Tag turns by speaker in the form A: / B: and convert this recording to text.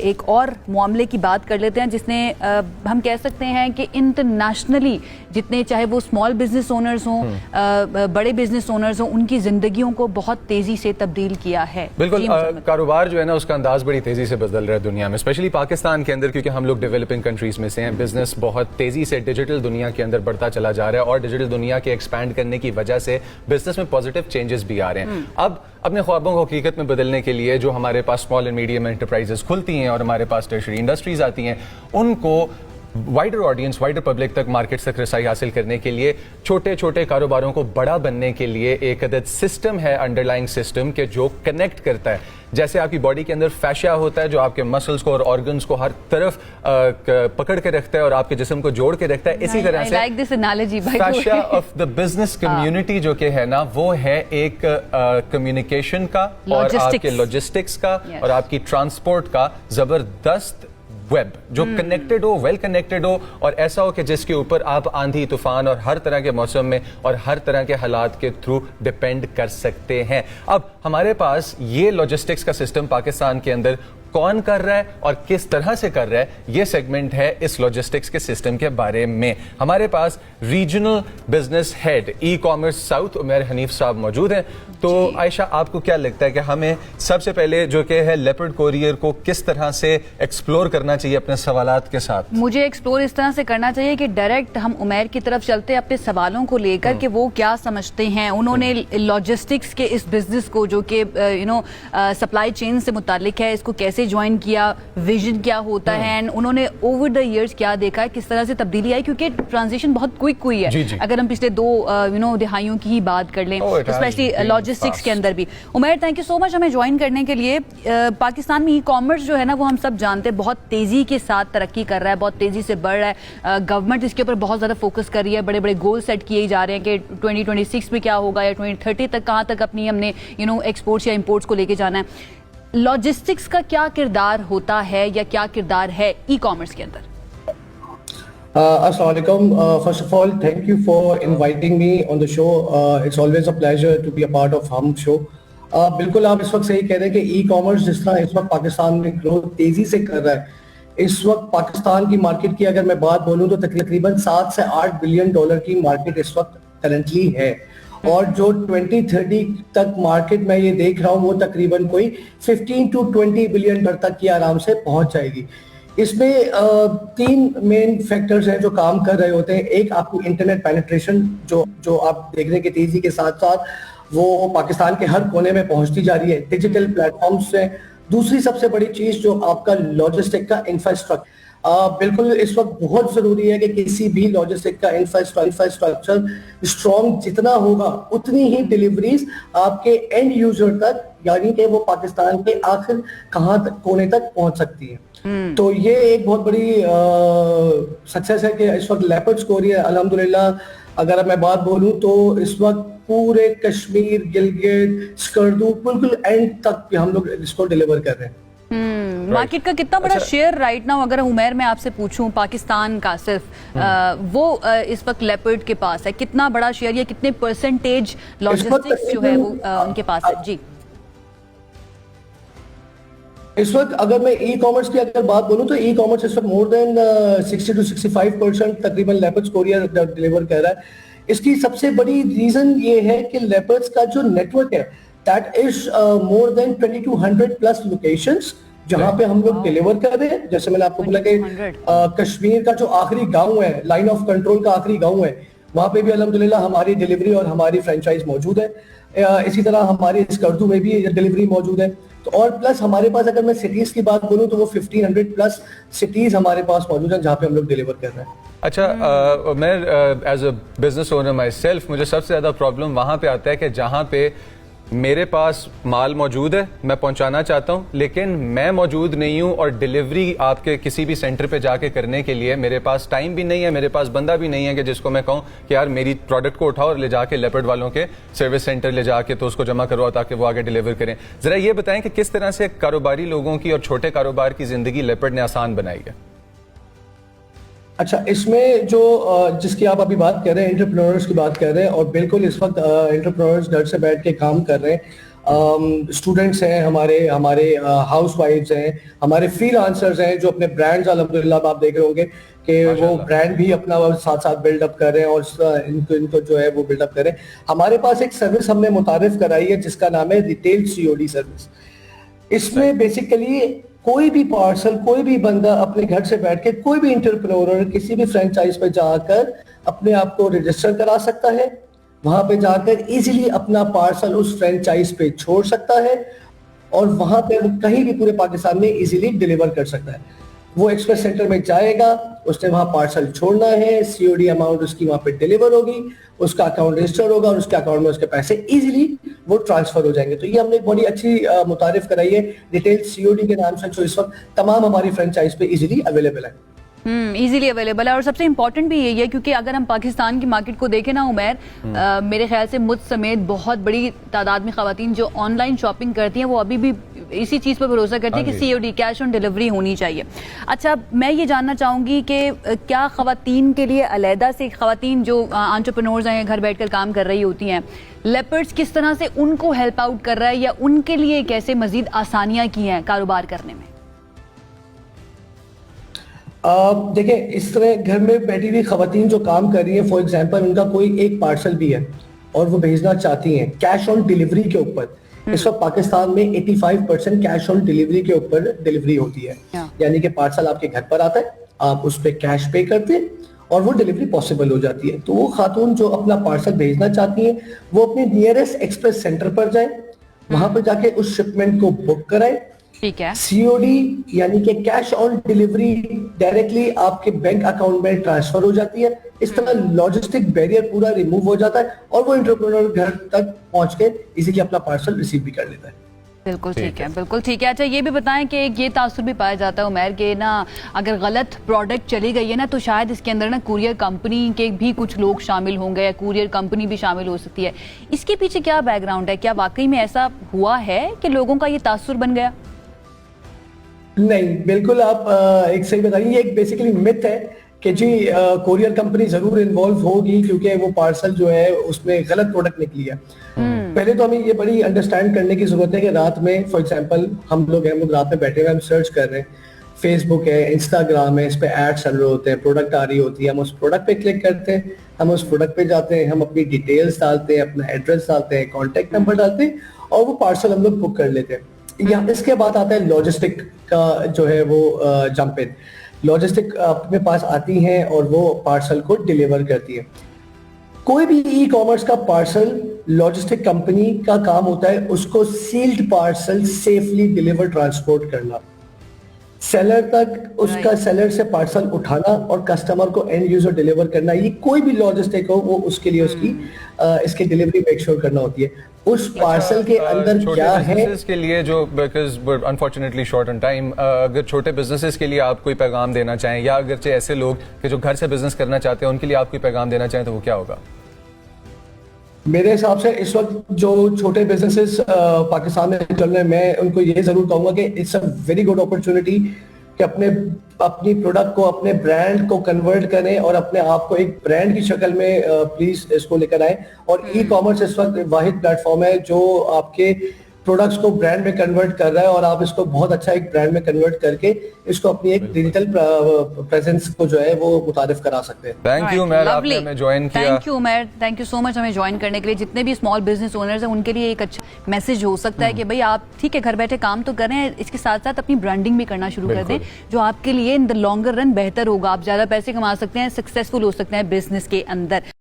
A: एक और मामले की बात कर लेते हैं जिसने हम कह सकते हैं कि इंटरनेशनली जितने चाहे वो स्मॉल बिजनेस ओनर्स हों बड़े बिजनेस ओनर्स हों उनकी जिंदगियों को बहुत तेजी से तब्दील किया है।
B: बिल्कुल कारोबार जो है ना उसका अंदाज बड़ी तेजी से बदल रहा है दुनिया में, स्पेशली पाकिस्तान के अंदर, क्योंकि हम लोग डेवलपिंग कंट्रीज में से हैं। बिजनेस बहुत तेजी से डिजिटल दुनिया के अंदर बढ़ता चला जा रहा है और डिजिटल दुनिया के एक्सपैंड करने की वजह से बिजनेस में पॉजिटिव चेंजेस भी आ रहे हैं। अब अपने ख्वाबों को हकीकत में बदलने के लिए जो हमारे पास स्मॉल एंड मीडियम एंटरप्राइजेस खुलती हैं और हमारे पास टर्शरी इंडस्ट्रीज आती हैं, उनको वाइडर ऑडियंस, वाइडर पब्लिक तक, मार्केट तक रसाई हासिल करने के लिए, छोटे छोटे कारोबारों को बड़ा बनने के लिए एक अदद सिस्टम है, अंडरलाइंग सिस्टम के जो कनेक्ट करता है। जैसे आपकी बॉडी के अंदर फैशिया होता है जो आपके मसल्स को और ऑर्गन्स को हर तरफ पकड़ के रखता है और आपके जिस्म को जोड़ के रखता है, इसी तरह से फैशिया ऑफ द बिजनेस कम्युनिटी जो कि है ना, वो है एक कम्युनिकेशन का और आपके लॉजिस्टिक्स का और आपकी ट्रांसपोर्ट का जबरदस्त वेब जो कनेक्टेड हो, वेल कनेक्टेड हो और ऐसा हो कि जिसके ऊपर आप आंधी तूफान और हर तरह के मौसम में और हर तरह के हालात के थ्रू डिपेंड कर सकते हैं। अब हमारे पास ये लॉजिस्टिक्स का सिस्टम पाकिस्तान के अंदर कौन कर रहा है और किस तरह से कर रहा है, ये सेगमेंट है इस लॉजिस्टिक्स के सिस्टम के बारे में। हमारे पास regional business head e commerce south Umair Hanif साहब मौजूद हैं। तो आयशा, आपको क्या लगता है कि हमें सबसे पहले जो कि है लेपर्ड कोरियर को किस तरह से एक्सप्लोर करना चाहिए अपने सवालात के साथ?
A: मुझे एक्सप्लोर इस तरह से करना चाहिए कि डायरेक्ट हम उमैर की तरफ चलते अपने सवालों को लेकर कि वो क्या समझते हैं। उन्होंने लॉजिस्टिक्स के इस बिजनेस को जो कि सप्लाई चेन से मुतालिक है, इसको कैसे ज्वाइन किया, विजन क्या होता है एंड उन्होंने ओवर द इयर्स क्या देखा है, किस तरह से तब्दीली आई, क्योंकि ट्रांजिशन बहुत क्विक हुई है। जी। अगर हम पिछले 2 दिहाइयों की ही बात कर लें, स्पेशली लॉजिस्टिक्स के अंदर भी। Umair, thank you so much हमें ज्वाइन करने के लिए। पाकिस्तान में ई कॉमर्स जो है ना, वो हम सब जानते हैं बहुत तेजी के साथ तरक्की कर रहा है, बहुत तेजी से बढ़ रहा है। गवर्नमेंट इसके ऊपर बहुत ज्यादा फोकस कर रही है, बड़े बड़े गोल सेट किए जा रहे हैं कि 2026 में क्या होगा या 2030 तक कहां तक अपनी हमने एक्सपोर्ट्स या इंपोर्ट्स को लेके जाना है। लॉजिस्टिक्स का क्या किरदार होता है या क्या किरदार है ई कॉमर्स के अंदर?
C: Assalamu alaikum. First of all, thank you for inviting me on the show. It's always a pleasure to be a part of हम show. बिल्कुल आप इस वक्त सही कह रहे हैं कि ई कॉमर्स जिस तरह इस वक्त पाकिस्तान में ग्रोथ तेजी से कर रहा है, इस वक्त पाकिस्तान की मार्केट की अगर मैं बात बोलूं तो तकरीबन 7 से 8 बिलियन डॉलर की मार्केट इस वक्त करंटली है और जो 2030 तक मार्केट में ये देख रहा हूँ वो तकरीबन कोई 15 to 20 बिलियन डॉलर तक की आराम से पहुंच जाएगी। इसमें 3 मेन फैक्टर्स हैं जो काम कर रहे होते हैं। एक आपको इंटरनेट पेनिट्रेशन जो आप देख रहे हैं कि तेजी के साथ साथ वो पाकिस्तान के हर कोने में पहुंचती जा रही है, डिजिटल प्लेटफॉर्म्स से। दूसरी सबसे बड़ी चीज जो आपका लॉजिस्टिक का इंफ्रास्ट्रक्चर, बिल्कुल इस वक्त बहुत जरूरी है कि किसी भी लॉजिस्टिक का इंफ्रास्ट्रक्चर स्ट्रॉन्ग जितना होगा उतनी ही डिलीवरीज आपके एंड यूजर तक, यानी कि वो पाकिस्तान के आखिर कहां तक कोने तक पहुंच सकती है। तो ये एक बहुत बड़ी सक्सेस है कि इस वक्त लेपर्ड कोरियर अल्हम्दुलिल्लाह अगर मैं बात बोलूं तो इस वक्त पूरे कश्मीर, गिलगित, स्कर्दू बिल्कुल एंड तक हम लोग इसको डिलीवर कर रहे हैं।
A: मार्केट का कितना बड़ा शेयर राइट नाउ अगर उमैर मैं आपसे पूछूं पाकिस्तान का सिर्फ वो इस वक्त लेपर्ड के पास है, कितना बड़ा शेयर या कितने परसेंटेज लॉजिस्टिक्स जो है वो उनके पास है? जी,
C: इस वक्त अगर मैं ई कॉमर्स की अगर बात बोलूं तो ई कॉमर्स इस वक्त मोर देन 60 to 65% तकरीबन लेपर्ड्स कोरियर डिलीवर कर रहा है। इसकी सबसे बड़ी रीजन ये है कि लेपर्ड्स का जो नेटवर्क है that is more than 2200 plus locations जहां पे हम लोग डिलीवर कर रहे हैं। जैसे मैंने आपको बोला कि कश्मीर का जो आखिरी गांव है, लाइन ऑफ कंट्रोल का आखिरी गांव है, वहां पे भी अल्हम्दुलिल्लाह हमारी डिलीवरी और हमारी फ्रेंचाइज मौजूद है। इसी तरह हमारी स्कर्दू में भी डिलीवरी मौजूद है। तो और प्लस हमारे पास अगर मैं सिटीज की बात बोलूं तो वो 1500 प्लस सिटीज हमारे पास मौजूद हैं जहां पे हम लोग डिलीवर कर रहे हैं।
B: अच्छा, मैं as a business owner myself, मुझे सबसे ज्यादा प्रॉब्लम वहां पे आता है कि जहां पे मेरे पास माल मौजूद है, मैं पहुंचाना चाहता हूं, लेकिन मैं मौजूद नहीं हूं और डिलीवरी आपके किसी भी सेंटर पे जाके करने के लिए मेरे पास टाइम भी नहीं है, मेरे पास बंदा भी नहीं है कि जिसको मैं कहूं कि यार मेरी प्रोडक्ट को उठाओ और ले जाके लेपर्ड वालों के सर्विस सेंटर ले जाके तो उसको जमा करवाओ ताकि वो आगे डिलीवर करें। जरा ये बताएं कि किस तरह से कारोबारी लोगों की और छोटे कारोबार की जिंदगी लेपर्ड ने आसान बनाई है?
C: अच्छा, इसमें जो जिसकी आप अभी बात कर रहे हैं, एंटरप्रेन्योर्स की बात कर रहे हैं और बिल्कुल इस वक्त एंटरप्रेन्योर्स घर से बैठ के काम कर रहे हैं। स्टूडेंट्स हैं हमारे हमारे हाउस वाइफ्स हैं, हमारे फ्रीलांसर्स हैं जो अपने ब्रांड्स अल्हम्दुलिल्लाह आप देख रहे होंगे कि वो ब्रांड भी अपना साथ साथ बिल्डअप कर रहे हैं और इनको इनको जो है वो बिल्डअप कर रहे हैं। हमारे पास एक सर्विस हमने मुतारिफ कराई है जिसका नाम है रिटेल सीओडी सर्विस। इसमें बेसिकली कोई भी पार्सल, कोई भी बंदा अपने घर से बैठ के, कोई भी इंटरप्रेन्योर किसी भी फ्रेंचाइज पे जाकर अपने आप को रजिस्टर करा सकता है, वहां पे जाकर इजीली अपना पार्सल उस फ्रेंचाइज पे छोड़ सकता है और वहां पे वो कहीं भी पूरे पाकिस्तान में इजीली डिलीवर कर सकता है। वो एक्सप्रेस सेंटर में जाएगा, उसने वहां पार्सल छोड़ना है, सीओडी अमाउंट उसकी वहां पे डिलीवर होगी, उसका अकाउंट रजिस्टर होगा और उसके अकाउंट में उसके पैसे इजीली वो ट्रांसफर हो जाएंगे। तो ये हमने एक बड़ी अच्छी मुतारिफ कराई है रिटेल सीओडी के नाम से, जो इस वक्त तमाम हमारी फ्रेंचाइज पे इजीली अवेलेबल है।
A: इजीली अवेलेबल है और सबसे इम्पोर्टेंट भी यही है क्योंकि अगर हम पाकिस्तान की मार्केट को देखें ना उमैर, मेरे ख्याल से मुझ समेत बहुत बड़ी तादाद में खवातीन जो ऑनलाइन शॉपिंग करती हैं वो अभी भी इसी चीज़ पर भरोसा करती है कि सीओडी कैश ऑन डिलीवरी होनी चाहिए। अच्छा, मैं ये जानना चाहूँगी कि क्या खवातीन के लिए अलहदा से, खवातीन जो एंटरप्रेन्योर्स हैं, घर बैठ कर काम कर रही होती हैं, लेपर्ड्स किस तरह से उनको हेल्प आउट कर रहा है या उनके लिए कैसे मजीद आसानियाँ की हैं कारोबार करने में?
C: देखिए, इस तरह घर में बैठी हुई खवातीन जो काम कर रही है, फॉर एग्जांपल उनका कोई एक पार्सल भी है और वो भेजना चाहती हैं कैश ऑन डिलीवरी के ऊपर। इस वक्त पाकिस्तान में 85% कैश ऑन डिलीवरी के ऊपर डिलीवरी होती है, यानी कि पार्सल आपके घर पर आता है, आप उस पर कैश पे करते हैं और वो डिलीवरी पॉसिबल हो जाती है। तो वो खातून जो अपना पार्सल भेजना चाहती हैं वो अपने नियरेस्ट एक्सप्रेस सेंटर पर जाए, वहां पर जाके उस शिपमेंट को बुक कराए।
A: ठीक है,
C: सीओडी यानी कि कैश ऑन डिलीवरी डायरेक्टली आपके बैंक अकाउंट में ट्रांसफर हो जाती है। इस तरह लॉजिस्टिक बैरियर पूरा रिमूव हो जाता है और वो एंटरप्रेन्योर घर तक पहुंच के इजीली अपना पार्सल रिसीव भी कर लेता है।
A: बिल्कुल ठीक है, बिल्कुल ठीक है। अच्छा, ये भी बताएं कि ये तासुर भी पाया जाता है उमैर के ना, अगर गलत प्रोडक्ट चली गई है ना तो शायद इसके अंदर ना कुरियर कंपनी के भी कुछ लोग शामिल होंगे या कुरियर कंपनी भी शामिल हो सकती है। इसके पीछे क्या बैकग्राउंड है? क्या वाकई में ऐसा हुआ है कि लोगों का ये तासुर बन गया?
C: नहीं, बिल्कुल आप एक सही बताइए। ये एक बेसिकली मिथ है कि जी कोरियर कंपनी जरूर इन्वॉल्व होगी क्योंकि वो पार्सल जो है उसमें गलत प्रोडक्ट निकली है। पहले तो हमें ये बड़ी अंडरस्टैंड करने की जरूरत है कि रात में, फॉर एग्जांपल हम लोग रात में बैठे हुए हम सर्च कर रहे हैं, फेसबुक है, इंस्टाग्राम है, इस पे एड चल रहे होते हैं, प्रोडक्ट आ रही होती है, हम उस प्रोडक्ट पे क्लिक करते हैं, हम उस प्रोडक्ट पे जाते हैं, हम अपनी डिटेल्स डालते हैं, अपना एड्रेस डालते हैं, कॉन्टेक्ट नंबर डालते हैं और वो पार्सल हम लोग बुक कर लेते हैं। या इसके बाद आता है लॉजिस्टिक का जो है वो जंप इन। लॉजिस्टिक अपने पास आती हैं और वो पार्सल को डिलीवर करती है। कोई भी ई कॉमर्स का पार्सल लॉजिस्टिक कंपनी का काम होता है उसको sealed parcel safely deliver transport करना, सेलर तक उसका सेलर से पार्सल उठाना और कस्टमर को एंड यूजर डिलीवर करना। ये कोई भी लॉजिस्टिक हो वो उसके लिए उसकी इसकी डिलीवरी मेक श्योर करना होती है। उस पार्सल के अंदर क्या है
B: के लिए जो, because unfortunately short on time, अगर छोटे बिजनेसेस के लिए आप कोई पैगाम देना चाहें या अगर ऐसे लोग कि जो घर से बिजनेस करना चाहते हैं उनके लिए आप कोई पैगाम देना चाहें तो वो क्या होगा?
C: मेरे हिसाब से इस वक्त जो छोटे बिजनेसेस पाकिस्तान में चल रहे हैं, मैं उनको ये जरूर कहूंगा कि it's a very good opportunity कि अपनी प्रोडक्ट को, अपने ब्रांड को कन्वर्ट करें और अपने आप को एक ब्रांड की शक्ल में प्लीज इसको लेकर आए। और ई कॉमर्स इस वक्त वाहिद प्लेटफॉर्म है जो आपके प्रोडक्ट्स को ब्रांड में कन्वर्ट कर रहा है और आप इसको बहुत अच्छा एक ब्रांड में कन्वर्ट करके इसको अपनी एक डिजिटल प्रेजेंस को जो है वो मुतारिफ करा सकते हैं।
B: थैंक यू उमैर, आपने हमें ज्वाइन किया।
A: Thank you Umair, thank you so much हमें ज्वाइन करने के लिए। जितने भी स्मॉल बिजनेस ओनर्स हैं उनके लिए एक अच्छा मैसेज हो सकता है कि भाई आप ठीक है घर बैठे काम तो कर रहे हैं, इसके साथ साथ अपनी ब्रांडिंग भी करना शुरू कर दें जो आपके लिए इन द लॉन्गर रन बेहतर होगा। आप ज्यादा पैसे कमा सकते हैं, सक्सेसफुल हो सकते हैं बिजनेस के अंदर।